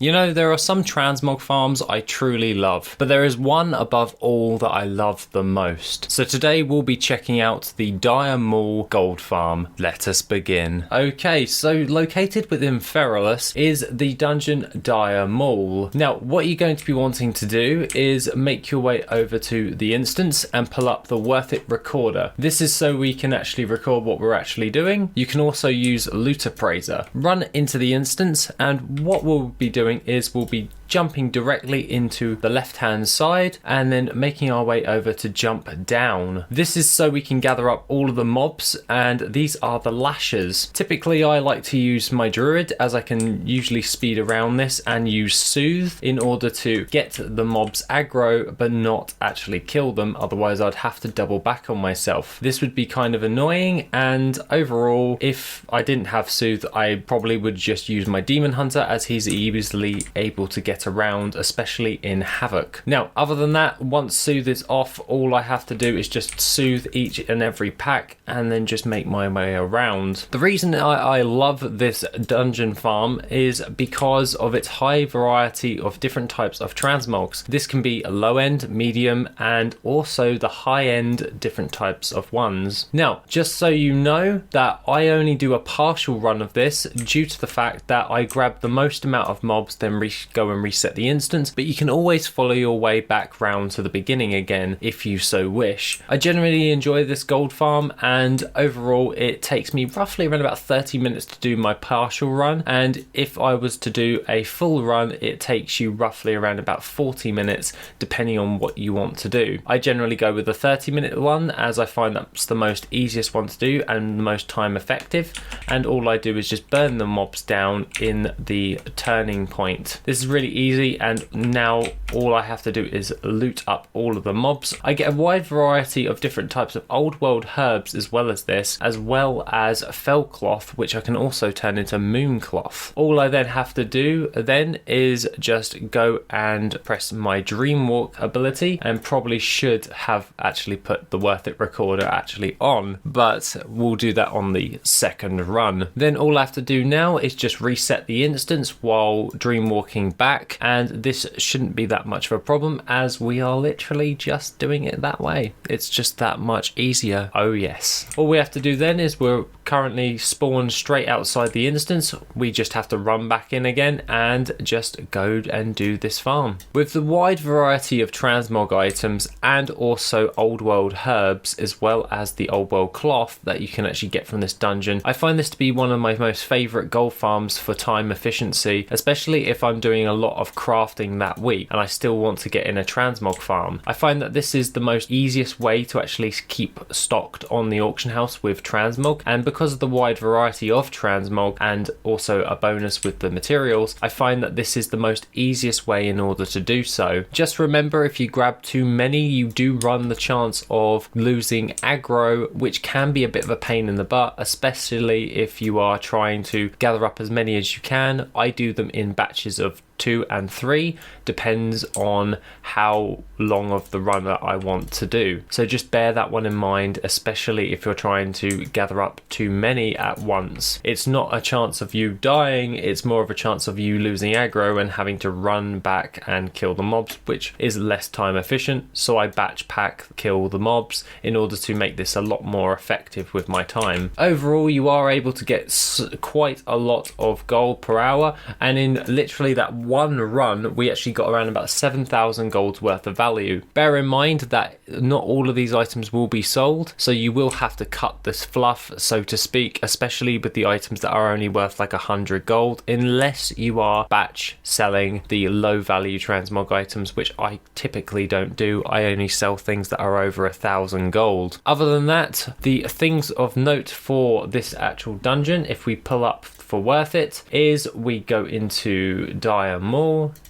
You know, there are some transmog farms I truly love, but there is one above all that I love the most. So today we'll be checking out the 𝐸𝐸 gold farm. Let us begin. Okay, so located within Feralus is the dungeon 𝐸𝐸. Now, what you're going to be wanting to do is make your way over to the instance and pull up the Worth It recorder. This is so we can actually record what we're actually doing. You can also use Loot Appraiser. Run into the instance, and what we'll be doing is we'll be jumping directly into the left hand side and then making our way over to jump down. This is so we can gather up all of the mobs, and these are the lashers. Typically I like to use my druid, as I can usually speed around this and use soothe in order to get the mobs aggro but not actually kill them, otherwise I'd have to double back on myself. This would be kind of annoying, and overall if I didn't have soothe I probably would just use my demon hunter, as he's easily able to get around, especially in Havoc. Now, other than that, once soothe is off, all I have to do is just soothe each and every pack and then just make my way around. The reason I love this dungeon farm is because of its high variety of different types of transmogs. This can be a low end, medium, and also the high end different types of ones. Now, just so you know that I only do a partial run of this due to the fact that I grab the most amount of mobs, then go and reset the instance, but you can always follow your way back round to the beginning again if you so wish. I generally enjoy this gold farm, and overall it takes me roughly around about 30 minutes to do my partial run, and if I was to do a full run it takes you roughly around about 40 minutes depending on what you want to do. I generally go with the 30-minute one, as I find that's the most easiest one to do and the most time effective, and all I do is just burn the mobs down in the turning point. This is really easy, and now all I have to do is loot up all of the mobs. I get a wide variety of different types of old world herbs as well as fell cloth, which I can also turn into moon cloth. All I then have to do then is just go and press my dream walk ability, and probably should have actually put the Worth It recorder actually on, but we'll do that on the second run. Then all I have to do now is just reset the instance while dream walking back, and this shouldn't be that much of a problem, as we are literally just doing it that way. It's just that much easier. Oh yes. All we have to do then is we're currently spawned straight outside the instance. We just have to run back in again and just go and do this farm. With the wide variety of transmog items and also old world herbs as well as the old world cloth that you can actually get from this dungeon, I find this to be one of my most favourite gold farms for time efficiency, especially if I'm doing a lot of crafting that week and I still want to get in a transmog farm. I find that this is the most easiest way to actually keep stocked on the auction house with transmog, and because of the wide variety of transmog and also a bonus with the materials, I find that this is the most easiest way in order to do so. Just remember, if you grab too many you do run the chance of losing aggro, which can be a bit of a pain in the butt, especially if you are trying to gather up as many as you can. I do them in batches of 2 and 3, depends on how long of the run that I want to do. So just bear that one in mind, especially if you're trying to gather up too many at once. It's not a chance of you dying, it's more of a chance of you losing aggro and having to run back and kill the mobs, which is less time efficient. So I batch pack kill the mobs in order to make this a lot more effective with my time. Overall, you are able to get quite a lot of gold per hour, and in literally that one run we actually got around about 7,000 gold's worth of value. Bear in mind that not all of these items will be sold, so you will have to cut this fluff, so to speak, especially with the items that are only worth like 100 gold, unless you are batch selling the low value transmog items, which I typically don't do. I only sell things that are over 1,000 gold. Other than that, the things of note for this actual dungeon, if we pull up for Worth It, is we go into 𝐸𝐸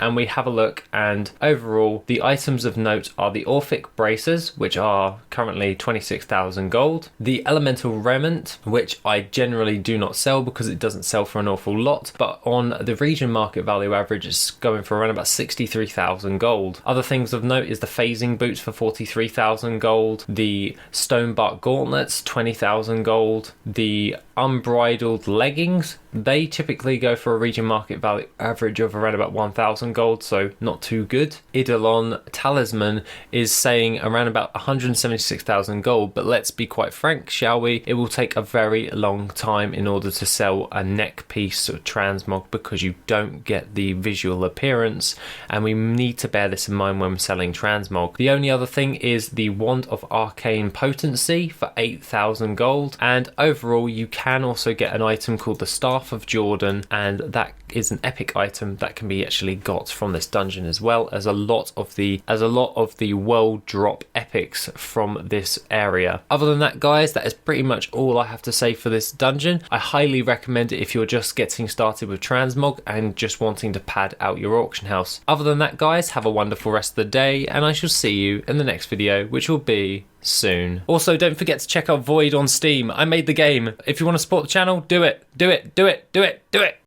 and we have a look, and overall the items of note are the Orphic Bracers, which are currently 26,000 gold, the Elemental Remnant, which I generally do not sell because it doesn't sell for an awful lot, but on the region market value average it's going for around about 63,000 gold. Other things of note is the Phasing Boots for 43,000 gold, the Stonebark Gauntlets 20,000 gold, the Unbridled Leggings. They typically go for a region market value average of around about 1,000 gold, so not too good. Eidolon Talisman is saying around about 176,000 gold, but let's be quite frank, shall we? It will take a very long time in order to sell a neck piece of Transmog because you don't get the visual appearance, and we need to bear this in mind when we're selling Transmog. The only other thing is the Wand of Arcane Potency for 8,000 gold, and overall you can also get an item called the Staff of Jordan, and that is an epic item that can be actually got from this dungeon, as well as a lot of the world drop epics from this area. Other than that, guys, that is pretty much all I have to say for this dungeon. I highly recommend it if you're just getting started with Transmog and just wanting to pad out your auction house. Other than that, guys, have a wonderful rest of the day, and I shall see you in the next video, which will be soon. Also, don't forget to check out Void on Steam. I made the game. If you want to support the channel, do it. Do it. Do it. Do it. Do it.